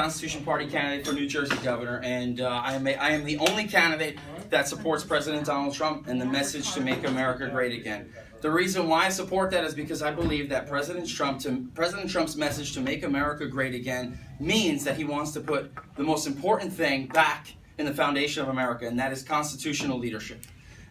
Constitution Party candidate for New Jersey governor, and I am the only candidate that supports President Donald Trump and the message to make America great again. The reason why I support that is because I believe that President Trump's message to make America great again means that he wants to put the most important thing back in the foundation of America, and that is constitutional leadership.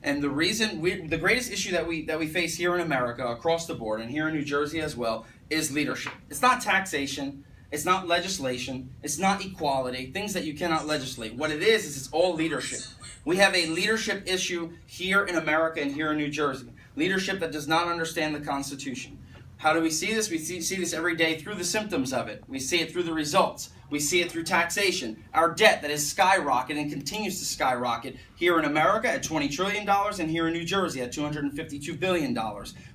And the reason the greatest issue that we face here in America across the board, and here in New Jersey as well, is leadership. It's not taxation. It's not legislation. It's not equality, things that you cannot legislate. What it is it's all leadership. We have a leadership issue here in America and here in New Jersey. Leadership that does not understand the Constitution. How do we see this? We see this every day through the symptoms of it. We see it through the results. We see it through taxation. Our debt that has skyrocketed and continues to skyrocket here in America at $20 trillion and here in New Jersey at $252 billion.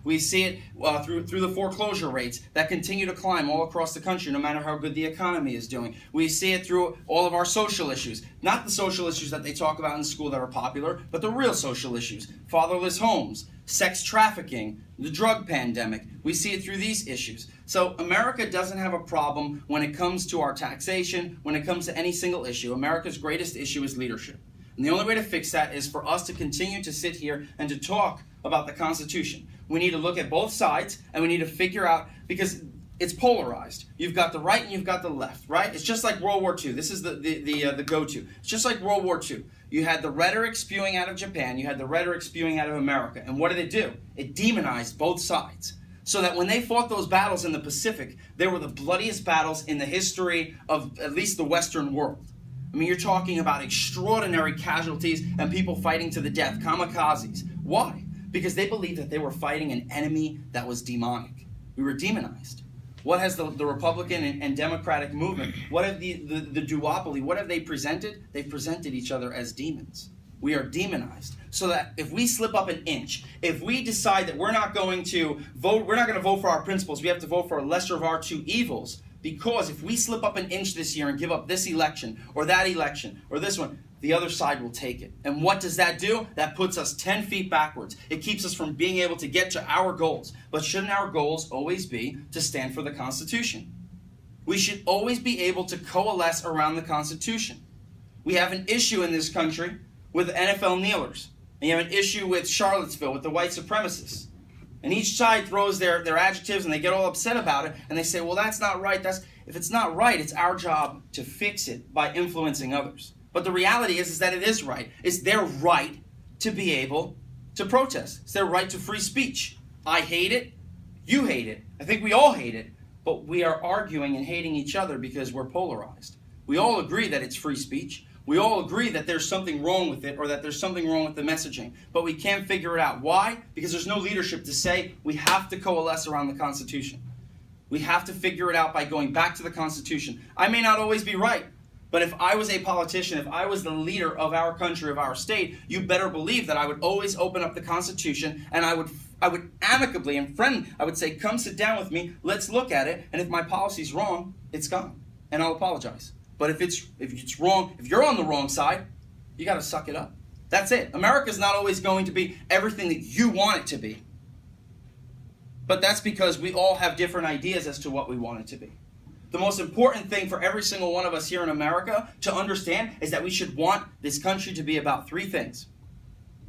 We see it through the foreclosure rates that continue to climb all across the country no matter how good the economy is doing. We see it through all of our social issues. Not the social issues that they talk about in school that are popular, but the real social issues. Fatherless homes, sex trafficking, the drug pandemic. We see it through these issues. So America doesn't have a problem when it comes to our taxation, when it comes to any single issue. America's greatest issue is leadership. And the only way to fix that is for us to continue to sit here and to talk about the Constitution. We need to look at both sides, and we need to figure out, because it's polarized. You've got the right and you've got the left, right? It's just like World War II. This is the go-to. It's just like World War II. You had the rhetoric spewing out of Japan. You had the rhetoric spewing out of America. And what did it do? It demonized both sides. So that when they fought those battles in the Pacific, they were the bloodiest battles in the history of at least the Western world. I mean, you're talking about extraordinary casualties and people fighting to the death, kamikazes. Why? Because they believed that they were fighting an enemy that was demonic. We were demonized. What has the Republican and Democratic movement, what have the duopoly, what have they presented? They've presented each other as demons. We are demonized. So that if we slip up an inch, if we decide that we're not going to vote for our principles, we have to vote for a lesser of our two evils, because if we slip up an inch this year and give up this election or that election or this one, the other side will take it. And what does that do? That puts us 10 feet backwards. It keeps us from being able to get to our goals. But shouldn't our goals always be to stand for the Constitution? We should always be able to coalesce around the Constitution. We have an issue in this country with NFL kneelers. And you have an issue with Charlottesville, with the white supremacists. And each side throws their adjectives and they get all upset about it. And they say, well, that's not right. If it's not right, it's our job to fix it by influencing others. But the reality is that it is right. It's their right to be able to protest. It's their right to free speech. I hate it. You hate it. I think we all hate it. But we are arguing and hating each other because we're polarized. We all agree that it's free speech. We all agree that there's something wrong with it or that there's something wrong with the messaging. But we can't figure it out. Why? Because there's no leadership to say we have to coalesce around the Constitution. We have to figure it out by going back to the Constitution. I may not always be right. But if I was a politician, if I was the leader of our country, of our state, you better believe that I would always open up the Constitution and I would amicably and I would say, come sit down with me, let's look at it, and if my policy's wrong, it's gone. And I'll apologize. But if it's wrong, if you're on the wrong side, you gotta suck it up. That's it. America's not always going to be everything that you want it to be. But that's because we all have different ideas as to what we want it to be. The most important thing for every single one of us here in America to understand is that we should want this country to be about three things: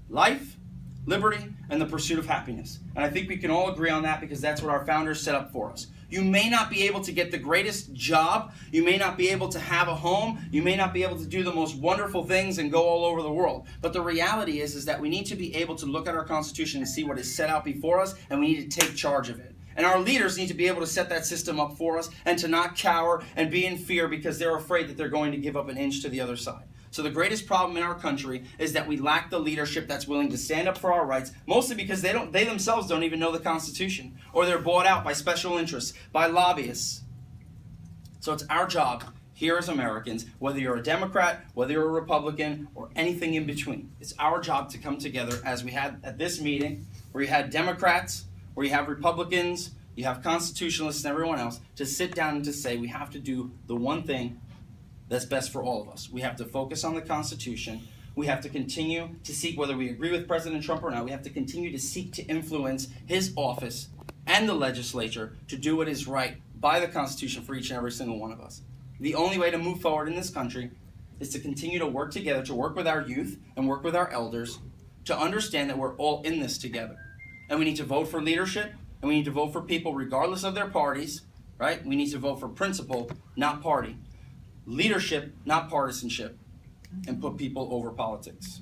life, liberty, and the pursuit of happiness. And I think we can all agree on that because that's what our founders set up for us. You may not be able to get the greatest job. You may not be able to have a home. You may not be able to do the most wonderful things and go all over the world. But the reality is that we need to be able to look at our Constitution and see what is set out before us, and we need to take charge of it. And our leaders need to be able to set that system up for us and to not cower and be in fear because they're afraid that they're going to give up an inch to the other side. So the greatest problem in our country is that we lack the leadership that's willing to stand up for our rights, mostly because they themselves don't even know the Constitution, or they're bought out by special interests, by lobbyists. So it's our job here as Americans, whether you're a Democrat, whether you're a Republican, or anything in between. It's our job to come together as we had at this meeting, where you had Democrats, where you have Republicans, you have constitutionalists and everyone else, to sit down and to say we have to do the one thing that's best for all of us. We have to focus on the Constitution. We have to continue to seek, whether we agree with President Trump or not, we have to continue to seek to influence his office and the legislature to do what is right by the Constitution for each and every single one of us. The only way to move forward in this country is to continue to work together, to work with our youth and work with our elders, to understand that we're all in this together. And we need to vote for leadership, and we need to vote for people regardless of their parties, right? We need to vote for principle, not party. Leadership, not partisanship, and put people over politics.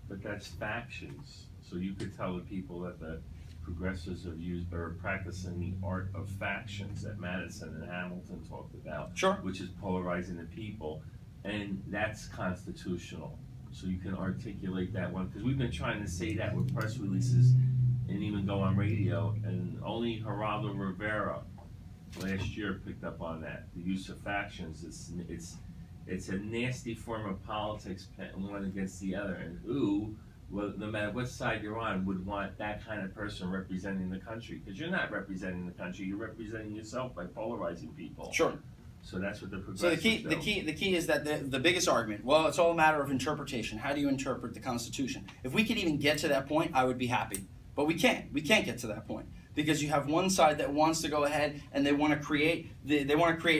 But that's factions. So you could tell the people that the progressives are practicing the art of factions that Madison and Hamilton talked about, Sure. which is polarizing the people, and that's constitutional. So you can articulate that one, because we've been trying to say that with press releases and even go on radio, and only Geraldo Rivera last year picked up on that. The use of factions, it's a nasty form of politics, one against the other, and who, well, no matter what side you're on, would want that kind of person representing the country, because you're not representing the country, you're representing yourself by polarizing people. Sure. So that's what the progressives So the key is that the biggest argument, well, it's all a matter of interpretation. How do you interpret the Constitution? If we could even get to that point, I would be happy. But we can't. We can't get to that point. Because you have one side that wants to go ahead and they want to create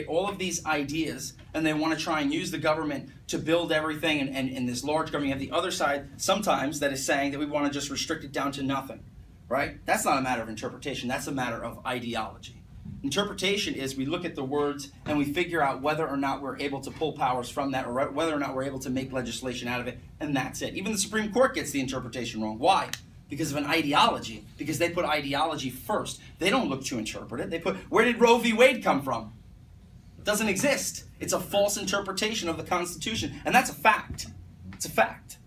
all of these ideas, and they want to try and use the government to build everything and this large government. You have the other side sometimes that is saying that we want to just restrict it down to nothing, right? That's not a matter of interpretation. That's a matter of ideology. Interpretation is we look at the words and we figure out whether or not we're able to pull powers from that, or whether or not we're able to make legislation out of it, and that's it. Even the Supreme Court gets the interpretation wrong. Why? Because of an ideology. Because they put ideology first. They don't look to interpret it. They put, where did Roe v. Wade come from? It doesn't exist. It's a false interpretation of the Constitution. And that's a fact. It's a fact.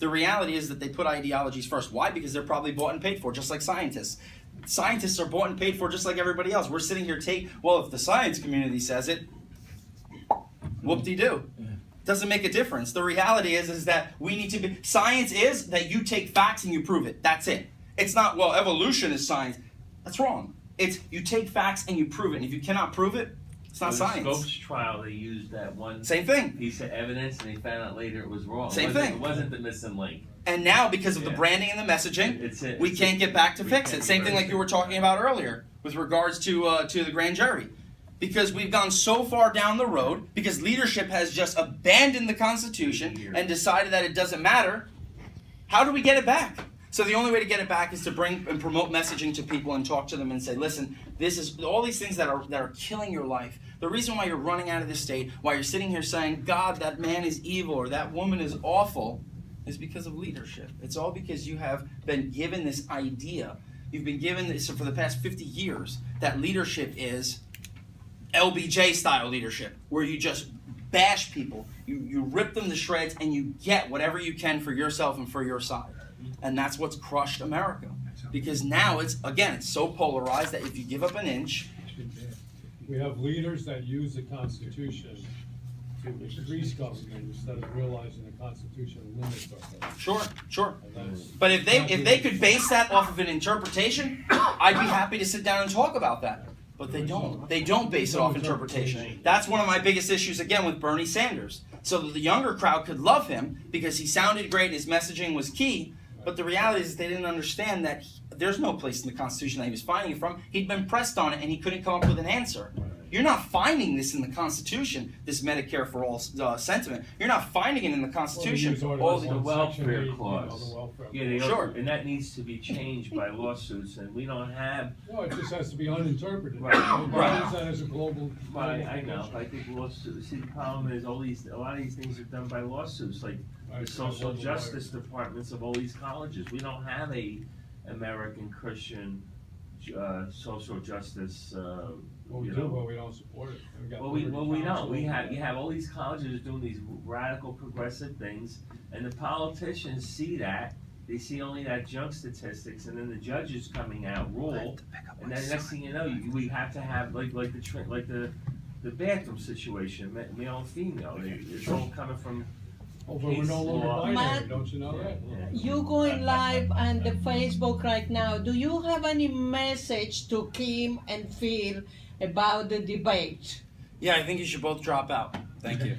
The reality is that they put ideologies first. Why? Because they're probably bought and paid for, just like scientists. Scientists are bought and paid for just like everybody else. We're sitting here well, if the science community says it, whoop-de-doo. Doesn't make a difference. The reality is that we need to be, science is that you take facts and you prove it. That's it. It's not, well, evolution is science. That's wrong. It's you take facts and you prove it. And if you cannot prove it, it's not science. The Scopes trial, they used that one Same thing. piece of evidence, and they found out later it was wrong. Same thing. It wasn't the missing link. And now, because of the branding and the messaging, we can't get back to fix it. Same thing like you were talking about earlier with regards to the grand jury. Because we've gone so far down the road, because leadership has just abandoned the Constitution and decided that it doesn't matter, how do we get it back? So the only way to get it back is to bring and promote messaging to people and talk to them and say, listen, this is all these things that are killing your life. The reason why you're running out of this state, why you're sitting here saying, God, that man is evil or that woman is awful, is because of leadership. It's all because you have been given this idea. You've been given this for the past 50 years that leadership is LBJ style leadership, where you just bash people, you rip them to shreds, and you get whatever you can for yourself and for your side. And that's what's crushed America. Because now it's so polarized that if you give up an inch... We have leaders that use the Constitution to increase government instead of realizing the Constitution limits government. Sure. But if they could base that off of an interpretation, I'd be happy to sit down and talk about that. But they don't. They don't base it off interpretation. That's one of my biggest issues, again, with Bernie Sanders. So that the younger crowd could love him because he sounded great and his messaging was key. But the reality is they didn't understand that there's no place in the Constitution that he was finding it from. He'd been pressed on it and he couldn't come up with an answer. You're not finding this in the Constitution, this Medicare for all sentiment. You're not finding it in the Constitution. All the welfare clause. Sure. And that needs to be changed by lawsuits, and we don't have... No, it just has to be uninterpreted. Right. Use that as a global... I know. I think lawsuits... See, the problem is a lot of these things are done by lawsuits, like the social justice departments of all these colleges. We don't have a American Christian social justice... Well, we do, but we don't support it. We don't. You have all these colleges doing these radical progressive things, and the politicians see that. They see only that junk statistics, and then the judges coming out rule, and then next thing you know, we have to have like the bathroom situation, male and female. It's all coming from. Oh, but we're no longer binary, don't you know that? Yeah. You going live on the Facebook right now. Do you have any message to Kim and Phil about the debate? Yeah, I think you should both drop out. Thank you.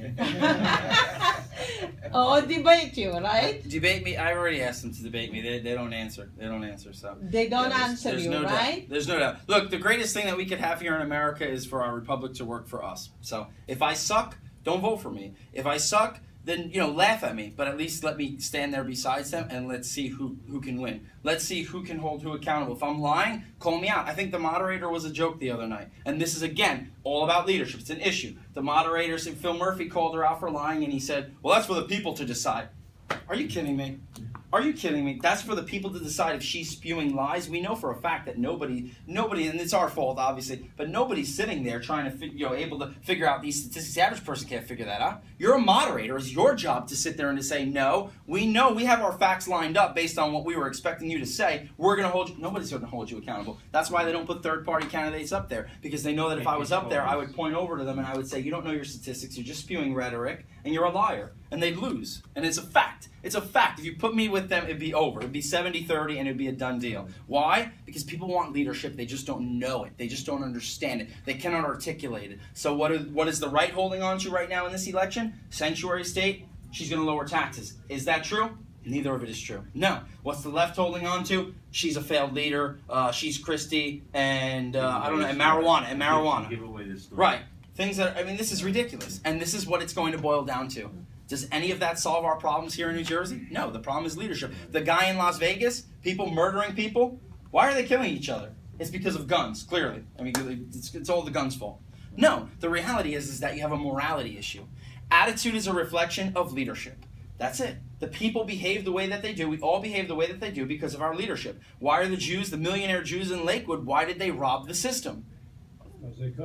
Or debate you, right? Debate me? I already asked them to debate me. They don't answer. They don't answer. So They don't there's- answer there's you, no right? Doubt. There's no doubt. Look, the greatest thing that we could have here in America is for our republic to work for us. So if I suck, don't vote for me. If I suck, then laugh at me. But at least let me stand there besides them, and let's see who can win. Let's see who can hold who accountable. If I'm lying, call me out. I think the moderator was a joke the other night, and this is again all about leadership. It's an issue. The moderator, Phil Murphy, called her out for lying, and he said, "Well, that's for the people to decide." Are you kidding me? Are you kidding me? That's for the people to decide if she's spewing lies. We know for a fact that nobody, and it's our fault, obviously, but nobody's sitting there trying to, able to figure out these statistics. The average person can't figure that out. You're a moderator. It's your job to sit there and to say, no, we know we have our facts lined up based on what we were expecting you to say. We're going to hold you. Nobody's going to hold you accountable. That's why they don't put third-party candidates up there, because they know that if I was up there, I would point over to them and I would say, you don't know your statistics. You're just spewing rhetoric, and you're a liar. And they'd lose. And it's a fact. It's a fact. If you put me with them, it'd be over. It'd be 70-30, and it'd be a done deal. Why? Because people want leadership. They just don't know it. They just don't understand it. They cannot articulate it. So what is the right holding on to right now in this election? Sanctuary state. She's going to lower taxes. Is that true? Neither of it is true. No. What's the left holding on to? She's a failed leader. She's Christie, and I don't know, and marijuana. Give away this story. Right. Things that, this is ridiculous. And this is what it's going to boil down to. Does any of that solve our problems here in New Jersey? No, the problem is leadership. The guy in Las Vegas, people murdering people, why are they killing each other? It's because of guns, clearly. It's all the guns' fault. No, the reality is that you have a morality issue. Attitude is a reflection of leadership. That's it. The people behave the way that they do. We all behave the way that they do because of our leadership. Why are the Jews, the millionaire Jews in Lakewood, why did they rob the system?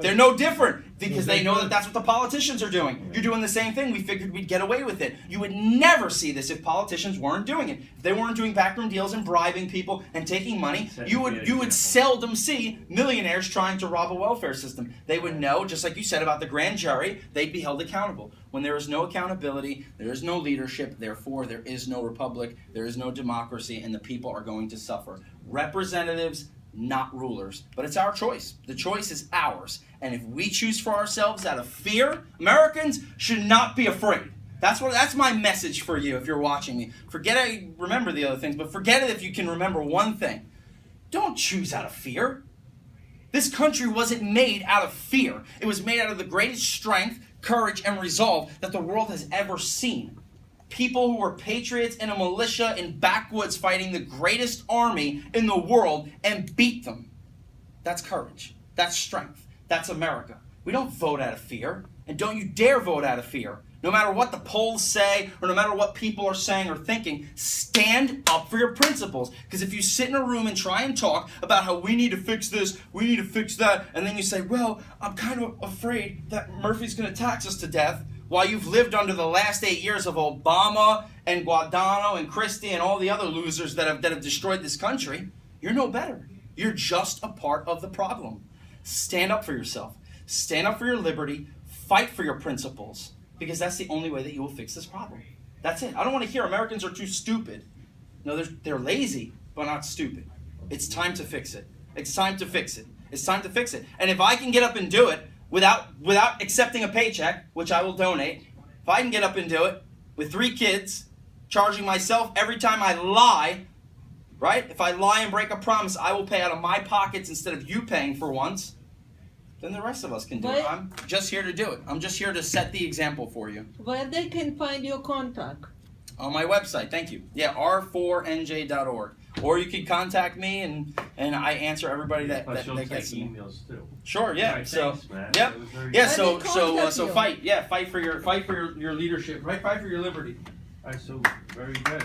They're no different because they know that that's what the politicians are doing. You're doing the same thing. We figured we'd get away with it. You would never see this if politicians weren't doing it. If they weren't doing backroom deals and bribing people and taking money, you would seldom see millionaires trying to rob a welfare system. They would know, just like you said about the grand jury, they'd be held accountable. When there is no accountability, there is no leadership, therefore there is no republic, there is no democracy, and the people are going to suffer. Representatives, not rulers. But it's our choice. The choice is ours. And if we choose for ourselves out of fear, Americans should not be afraid. That's my message for you if you're watching me. Remember the other things, but forget it if you can remember one thing. Don't choose out of fear. This country wasn't made out of fear. It was made out of the greatest strength, courage, and resolve that the world has ever seen. People who were patriots in a militia in backwoods fighting the greatest army in the world and beat them. That's courage. That's strength. That's America. We don't vote out of fear. And don't you dare vote out of fear. No matter what the polls say or no matter what people are saying or thinking, stand up for your principles. Because if you sit in a room and try and talk about how we need to fix this, we need to fix that, and then you say, well, I'm kind of afraid that Murphy's going to tax us to death, while you've lived under the last 8 years of Obama and Guadagno and Christie and all the other losers that have destroyed this country, you're no better. You're just a part of the problem. Stand up for yourself. Stand up for your liberty. Fight for your principles. Because that's the only way that you will fix this problem. That's it. I don't want to hear Americans are too stupid. No, they're lazy, but not stupid. It's time to fix it. It's time to fix it. It's time to fix it. And if I can get up and do it, without accepting a paycheck, which I will donate, if I can get up and do it with 3 kids, charging myself every time I lie, right? If I lie and break a promise, I will pay out of my pockets instead of you paying for once, then the rest of us can do it. I'm just here to do it. I'm just here to set the example for you. Where they can find your contact? On my website, thank you. Yeah, r4nj.org. Or you can contact me, and I answer everybody that gets me. Emails too. Sure, yeah. Right, so, thanks, man. yep, yeah. So fight, fight for your leadership, right? Fight for your liberty. All right, so very good.